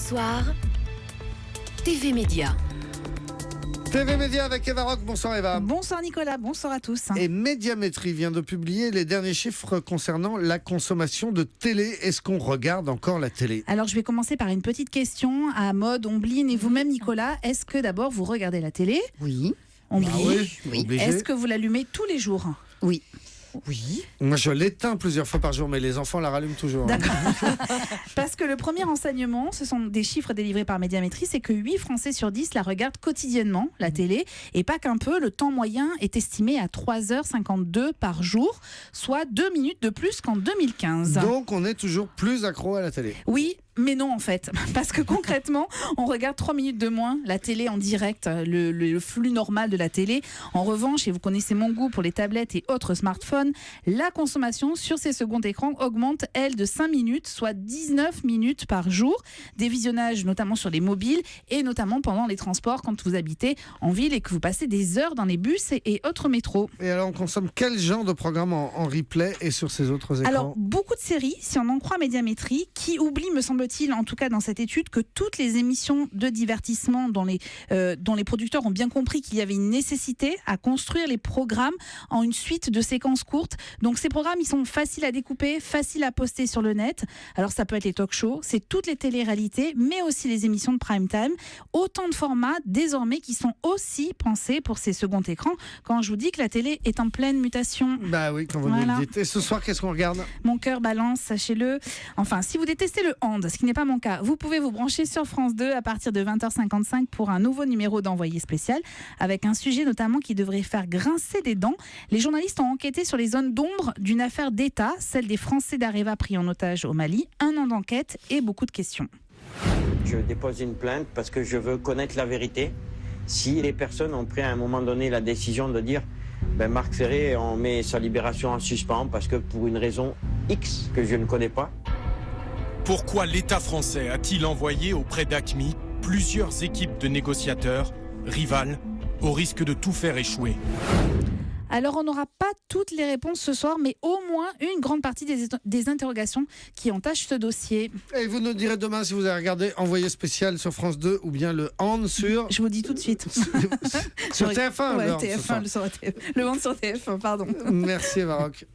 soir, TV Média. TV Média avec Eva Rock. Bonsoir Eva. Bonsoir Nicolas, bonsoir à tous. Et Médiamétrie vient de publier les derniers chiffres concernant la consommation de télé. Est-ce qu'on regarde encore la télé? Alors je vais commencer par une petite question à Maud, Ombline et vous-même Nicolas. Est-ce que d'abord vous regardez la télé? Oui. Ombline. Oui. Obligé. Est-ce que vous l'allumez tous les jours? Oui. Oui. Moi je l'éteins plusieurs fois par jour, mais les enfants la rallument toujours. D'accord. Parce que le premier enseignement, ce sont des chiffres délivrés par Médiamétrie, c'est que 8 Français sur 10 la regardent quotidiennement, la télé, et pas qu'un peu, le temps moyen est estimé à 3h52 par jour, soit 2 minutes de plus qu'en 2015. Donc on est toujours plus accro à la télé. Oui, mais non en fait, parce que concrètement, on regarde 3 minutes de moins la télé en direct, le flux normal de la télé. En revanche, et vous connaissez mon goût pour les tablettes et autres smartphones, la consommation sur ces seconds écrans augmente, elle, de 5 minutes, soit 19 minutes par jour. Des visionnages notamment sur les mobiles et notamment pendant les transports quand vous habitez en ville et que vous passez des heures dans les bus et autres métros. Et alors on consomme quel genre de programme en replay et sur ces autres écrans? Alors, beaucoup de séries, si on en croit Médiamétrie, qui oublient, me semble-t-il, en tout cas dans cette étude, que toutes les émissions de divertissement dont les producteurs ont bien compris qu'il y avait une nécessité à construire les programmes en une suite de séquences courtes. Donc ces programmes, ils sont faciles à découper, faciles à poster sur le net. Alors ça peut être les talk-shows, c'est toutes les télé-réalités, mais aussi les émissions de prime time. Autant de formats désormais qui sont aussi pensés pour ces seconds écrans. Quand je vous dis que la télé est en pleine mutation. Bah oui, quand vous nous le dites. Et ce soir, qu'est-ce qu'on regarde? Mon cœur balance, sachez-le. Enfin, si vous détestez le hand, ce qui n'est pas mon cas, vous pouvez vous brancher sur France 2 à partir de 20h55 pour un nouveau numéro d'Envoyé spécial, avec un sujet notamment qui devrait faire grincer des dents. Les journalistes ont enquêté sur les zones d'ombre d'une affaire d'État, celle des Français d'Areva pris en otage au Mali. 1 an d'enquête et beaucoup de questions. Je dépose une plainte parce que je veux connaître la vérité. Si les personnes ont pris à un moment donné la décision de dire Marc Ferré, on met sa libération en suspens parce que pour une raison X que je ne connais pas. Pourquoi l'État français a-t-il envoyé auprès d'AQMI plusieurs équipes de négociateurs, rivales, au risque de tout faire échouer? Alors, on n'aura pas toutes les réponses ce soir, mais au moins une grande partie des interrogations qui entachent ce dossier. Et vous nous direz demain si vous avez regardé Envoyé spécial sur France 2 ou bien le hand sur... Je vous dis tout de suite. sur TF1. Ouais, alors, TF1, le hand sur TF1, pardon. Merci Eva Rock.